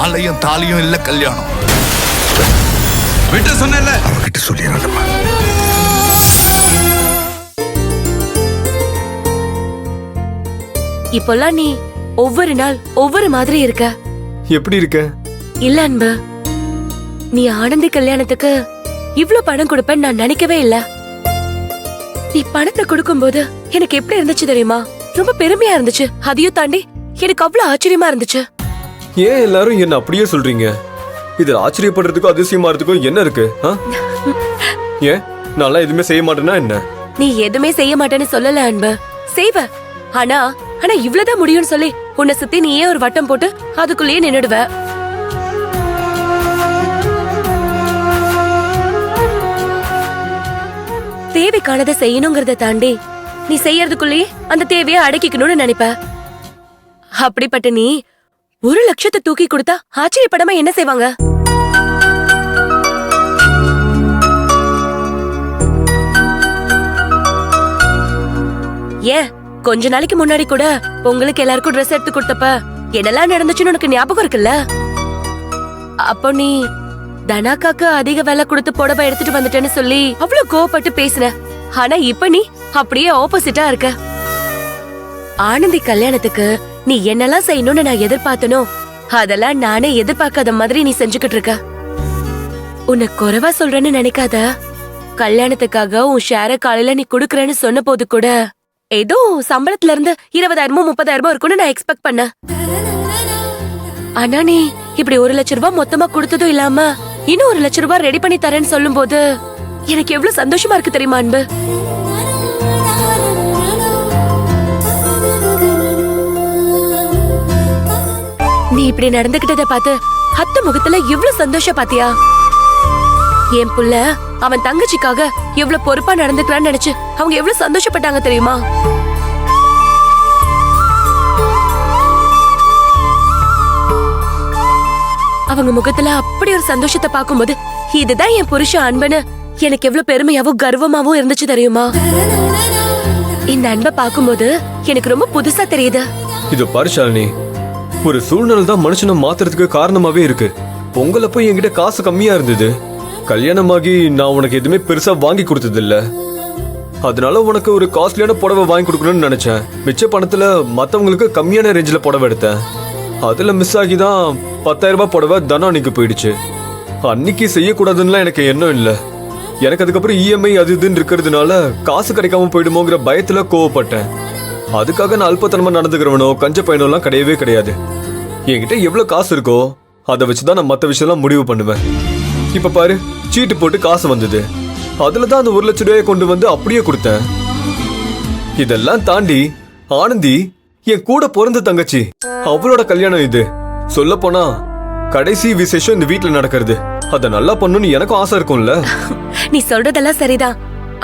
மாலையும் தாலியும் இல்ல கல்யாணம். விட்டு சொன்னேன்ல, அவகிட்ட சொல்லிடுறேன். இப்பெல்லாம் நீ ஒவ்வொரு நாள் ஒவ்வொரு மாதிரி இருக்க. எப்படி இருக்க? இல்ல அன்பு, நீ ஆனந்தி கல்யாணத்துக்கு இவ்ளோ பணம் கொடுப்பேன்னு நான் நினைக்கவே இல்ல. நீ பணத்தை கொடுக்கும்போது எனக்கு எப்படி இருந்துச்சு தெரியுமா? ரொம்ப பெருமையா இருந்துச்சு. அதையும் தாண்டி எனக்கு அவ்வளவு ஆச்சரியமா இருந்துச்சு. ஏன் எல்லாரும் என்ன அப்படியே சொல்றீங்க? இது ஆச்சரியப்படுறதுக்கும் அதிசயமாறதுக்கும் என்ன இருக்கு? ஏன் நான் எதுவுமே செய்ய மாட்டேன்னா என்ன? நீ எதுவுமே செய்ய மாட்டேன்னு சொல்லல அன்பு, செய்வ. ஆனா ஆனா இவ்வளவுதான் முடியும்னு சொல்லி உன்னை சுத்தி நீயே ஒரு வட்டம் போட்டு அதுக்குள்ளேயே நின்னுடுவ. தேவைக்கானதை செய்யணுங்கிறத தாண்டி நீ செய்யறதுக்குள்ளேயே அந்த தேவையை அடக்கிக்கணும்னு நினைப்ப. அப்படிப்பட்ட நீ 1 லட்சத்தை தூக்கி கொடுத்தா ஆச்சரியப்படாம என்ன செய்வாங்க? ஏன் கொஞ்ச நாளைக்கு முன்னாடி கூட உங்களுக்கு எல்லாருக்கும் ட்ரெஸ் எடுத்து கொடுத்தப்ப என்னெல்லாம் நடந்துச்சுன்னு உனக்கு ஞாபகம் இருக்குல்ல? அப்போ நீ தனாக்காக்கு அதிக விலை கொடுத்து புடவை எடுத்துட்டு வந்துட்டேன்னு சொல்லி அவ்வளவு கோவப்பட்டு பேசுன. ஆனா இப்ப நீ அப்படியே ஆப்போசிட்டா இருக்க. ஆனந்தி கல்யாணத்துக்கு நீ என்னெல்லாம் செய்யணும்னு நான் எதிர்பார்த்தனோ அதெல்லாம் நானே எதிர்பார்க்காத மாதிரி நீ செஞ்சுக்கிட்டு இருக்க. உன்னை குறைவா சொல்றேன்னு நினைக்காத. கல்யாணத்துக்காக உன் ஷேர காலையில நீ குடுக்கறேன்னு சொன்ன போது கூட ஏதோ சம்பளத்துல இருந்து 20,000 30,000 இருக்கும்னு நான் எக்ஸ்பெக்ட் பண்ண. ஆனா நீ இப்படி 1 லட்சம் ரூபாய் மொத்தமா கொடுத்ததும் இல்லாம இன்னும் 1 லட்சம் ரூபாய் ரெடி பண்ணி தரேன்னு சொல்லும் போது எனக்கு எவ்வளவு சந்தோஷமா இருக்கு தெரியுமா அன்பு? நீ இப்படி நடந்துகிட்டத பார்த்து அத்தை முகத்துல எவ்வளவு சந்தோஷம் பாத்தியா? என் புள்ள அவன் தங்கச்சிக்காக எவ்வளவு பொறுப்பா நடந்துக்கிறான்னு நினைச்சு அவங்க எவ்வளவு சந்தோஷப்பட்டாங்க தெரியுமா? அவங்க முகத்துல அப்படி ஒரு சந்தோஷத்தை பார்க்கும்போது இதுதான் என் புருஷன் அன்புன்னு எனக்கு எவ்வளவு பெருமையாவும் கர்வமாவும் இருந்துச்சு தெரியுமா? இந்த அன்பை பார்க்கும்போது எனக்கு ரொம்ப புதுசா தெரியுது. இது பாருஷாலினி, ஒரு சூழ்நிலை தான் மனுஷனை மாத்துறதுக்கு காரணமாவே இருக்கு. பொங்கல் அப்போ என்கிட்ட காசு கம்மியா இருந்தது. கல்யாணமாகி நான் உனக்கு எதுவுமே பெருசா வாங்கி கொடுத்தது இல்ல. அதனால உனக்கு ஒரு காஸ்ட்லியான புடவை வாங்கி கொடுக்கணும்னு நினைச்சேன். மிச்ச பணத்துல மத்தவங்களுக்கு கம்மியான ரேஞ்சில் புடவை எடுத்தேன். அதுல மிஸ் ஆகி தான் 10,000 ரூபாய் புடவை தனம் அன்னைக்கு போயிடுச்சு. அன்னைக்கு செய்யக்கூடாதுன்னு எனக்கு எண்ணம் இல்லை. எனக்கு அதுக்கப்புறம் இஎம்ஐ அது இதுன்னு இருக்கிறதுனால காசு கிடைக்காம போயிடுமோங்கிற பயத்துல கோவப்பட்டேன். அதுக்காக நான் அல்பத்தனமா நடந்துக்கிறவனோ கஞ்ச பையனோலாம் கிடையவே கிடையாது. என்கிட்ட எவ்வளவு காசு இருக்கோ அதை வச்சுதான் நான் மற்ற விஷயம்லாம் முடிவு பண்ணுவேன். இப்ப பாரு, சீட்டு போட்டு காசு வந்தது. அதுலதான் அந்த 1 லட்சம் ரூபாயை கொண்டு வந்து அப்படியே கொடுத்தேன். இதெல்லாம் தாண்டி ஆனந்தி என் கூட பிறந்த தங்கச்சி, அவளோட கல்யாணம் இது. சொல்ல போனா கடைசி விசேஷம் இந்த வீட்டுல நடக்கிறது. அத நல்லா பண்ணணும்னு எனக்கும் ஆசை இருக்கும்ல. நீ சொல்றதெல்லாம் சரிதான்.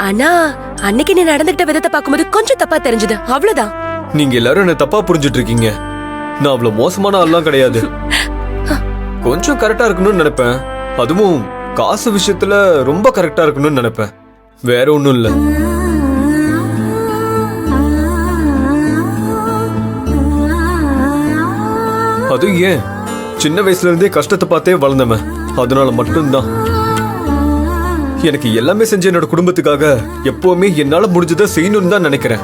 ஆனா அன்னைக்கு நீ நடந்துகிட்ட விதத்தை பார்க்கும்போது கொஞ்சம் தப்பா தெரிஞ்சது, அவ்வளவுதான். நீங்க எல்லாரும் என்ன தப்பா புரிஞ்சுட்டு இருக்கீங்க. நான் அவ்வளவு மோசமான ஆள்லாம் கிடையாது. கொஞ்சம் கரெக்டா இருக்கணும்னு நினைப்பேன். அதுவும் காசு விஷயத்துல ரொம்ப கரெக்டா இருக்கணும்னு நினைப்பேன். வேற ஒண்ணும் இல்ல. அதுவும் ஏன் சின்ன வயசுல இருந்தே கஷ்டத்தை பார்த்தே வளர்ந்தவன். அதனால மட்டும்தான் எனக்கு எல்லாமே செஞ்ச என்னோட குடும்பத்துக்காக எப்பவுமே என்னால முடிஞ்சதை செய்யணும்னு தான் நினைக்கிறேன்.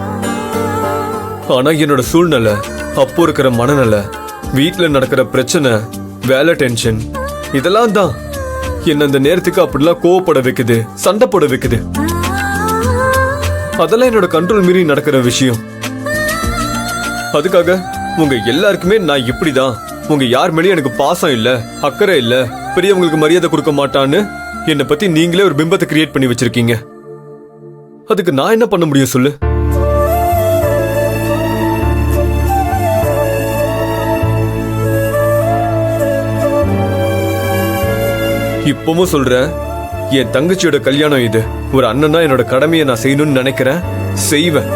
ஆனா என்னோட சூழ்நிலை, அப்போ இருக்கிற மனநிலை, வீட்டுல நடக்கிற பிரச்சனை, வேலை டென்ஷன், இதெல்லாம் தான் என்ன அந்த நேரத்துக்கு அப்படிலாம் கோவப்பட வைக்குது, சண்டை போட வைக்குது. அதெல்லாம் என்னோட கண்ட்ரோல் மீறி நடக்கிற விஷயம். அதுக்காக உங்க எல்லாருக்குமே நான் இப்படிதான், உங்க யார் மேலேயும் எனக்கு பாசம் இல்ல, அக்கறை இல்ல, பெரியவங்களுக்கு மரியாதை கொடுக்க மாட்டான்னு என்னை பத்தி நீங்களே ஒரு பிம்பத்தை கிரியேட் பண்ணி வச்சிருக்கீங்க. அதுக்கு நான் என்ன பண்ண முடியும் சொல்லு? இப்பவும் சொல்றேன், என் தங்கச்சியோட கல்யாணம் இது. ஒரு அண்ணனா என்னோட கடமையை நான் செய்யணும்னு நினைக்கிறேன், செய்வேன்.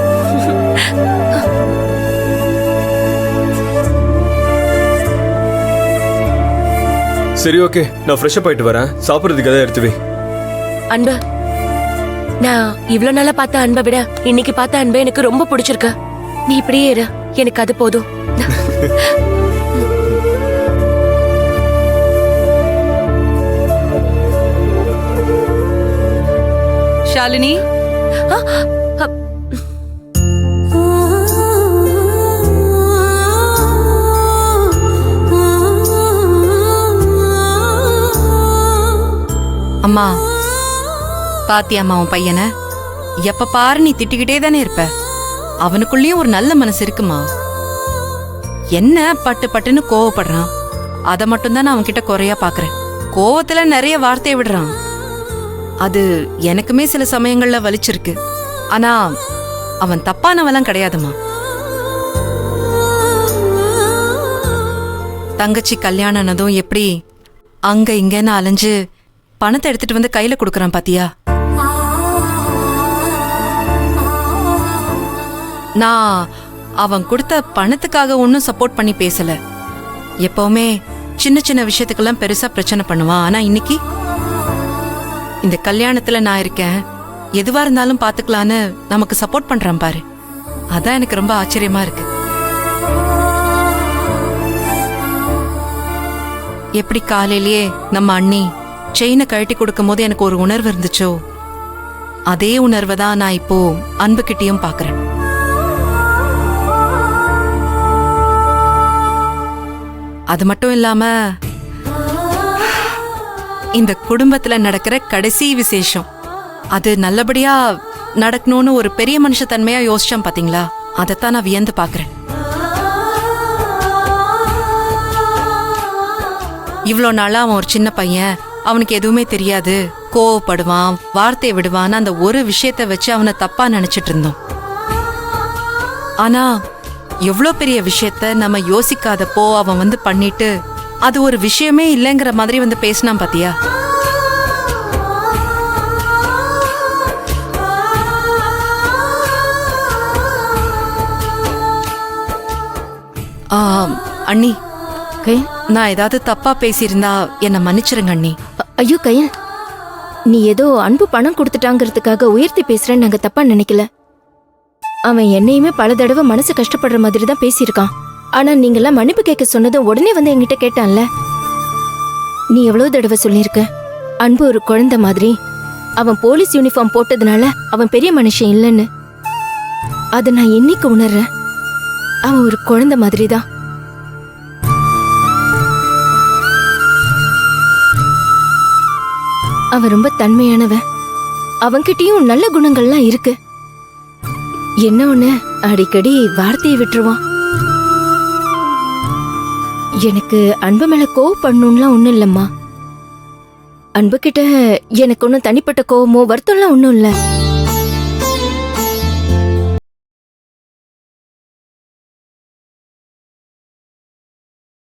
சரி, ஓகே, நான் ஃப்ரெஷ் அப் ஆயிட்டு வரேன். சாப்பிடுறதுக்கு எதாவது எடுத்து வை. அன்பு, நான் இவ்வளவு நாளா பார்த்த அன்பை விட இன்னைக்கு பார்த்த அன்பு எனக்கு ரொம்ப பிடிச்சிருக்கு. நீ இப்படியே இரு, எனக்கு அது போதும். ஷாலினி. அம்மா பாத்தியாம்மா உன் பையனை? எப்ப பாரு நீ திட்டிக்கிட்டே தானே இருப்ப. அவனுக்குள்ளேயும் ஒரு நல்ல மனசு இருக்குமா? என்ன பட்டு பட்டுன்னு கோவப்படுறான், அத மட்டும்தான் நான் அவன்கிட்ட குறையா பாக்குறேன். கோவத்துல நிறைய வார்த்தையை விடுறான். அது எனக்குமே சில சமயங்கள்ல வலிச்சிருக்கு. ஆனா அவன் தப்பானவெல்லாம் கிடையாதுமா. தங்கச்சி கல்யாணம்னதும் எப்படி அங்க இங்கன்னு அலைஞ்சு பணத்தை எடுத்துட்டு வந்து கையில கொடுக்கறான் பாத்தியா? நான் அவன் கொடுத்த பணத்துக்காக ஒன்னும் சப்போர்ட் பண்ணி பேசல. எப்பவுமே சின்ன சின்ன விஷயத்துக்கெல்லாம் பெருசா பிரச்சனை பண்ணுவான். ஆனா இன்னைக்கு இந்த கல்யாணத்துல நான் இருக்கேன், எதுவா இருந்தாலும் பாத்துக்கலான்னு நமக்கு சப்போர்ட் பண்றான் பாரு. அதான் எனக்கு ரொம்ப ஆச்சரியமா இருக்கு. எப்படி காலையிலேயே நம்ம அண்ணி செயினை கழட்டி கொடுக்கும் போது எனக்கு ஒரு உணர்வு இருந்துச்சோ, அதே உணர்வை தான் நான் இப்போ அன்புகிட்டயும் பாக்குறேன். அது மட்டும் இல்லாம இந்த குடும்பத்துல நடக்கிற கடைசி விசேஷம் அது நல்லபடியா நடக்கணும்னு ஒரு பெரிய மனுஷ தன்மையா யோசிச்சான் பாத்தீங்களா? அதைத்தான் நான் வியந்து பாக்குறேன். இவ்வளோ நாளா அவன் ஒரு சின்ன பையன், அவனுக்கு எதுவுமே தெரியாது, கோவப்படுவான், வார்த்தை விடுவான், அந்த ஒரு விஷயத்த வச்சு அவனை தப்பா நினைச்சிட்டு இருந்தோம். ஆனா எவ்வளோ பெரிய விஷயத்த நம்ம யோசிக்காதப்போ அவன் வந்து பண்ணிட்டு அது ஒரு விஷயமே இல்லைங்கிற மாதிரி வந்து பேசினான் பாத்தியா? அண்ணி, நான் ஏதாவது தப்பா பேசியிருந்தா என்னை மன்னிச்சிருங்க அண்ணி. ஐயோ கயல், நீ ஏதோ அன்பு பணம் கொடுத்துட்டாங்கிறதுக்காக உயர்த்தி பேசுறேன்னு நாங்க தப்பா நினைக்கல. அவன் என்னையுமே பல தடவை மனசு கஷ்டப்படுற மாதிரி தான் பேசியிருக்கான். ஆனா நீங்கெல்லாம் மன்னிப்பு கேட்க சொன்னதும் உடனே வந்து என்கிட்ட கேட்டான்ல. நீ எவ்வளவு தடவை சொல்லியிருக்க, அன்பு ஒரு குழந்தை மாதிரி, அவன் போலீஸ் யூனிஃபார்ம் போட்டதுனால அவன் பெரிய மனுஷன் இல்லைன்னு. அதை நான் இன்னைக்கு உணர்றேன். அவன் ஒரு குழந்தை மாதிரி தான். அவன் ரொம்ப தன்மையானவன். அவன்கிட்டயும் நல்ல குணங்கள்லாம் இருக்கு. என்ன ஒண்ணு, அடிக்கடி வார்த்தையை விட்டுருவான். எனக்கு அன்பு மேல கோவப்படணும்லாம் ஒண்ணும் இல்லம்மா. அன்பு கிட்ட எனக்கு ஒன்னும் தனிப்பட்ட கோவமோ வருத்தம்லாம் ஒண்ணும் இல்ல.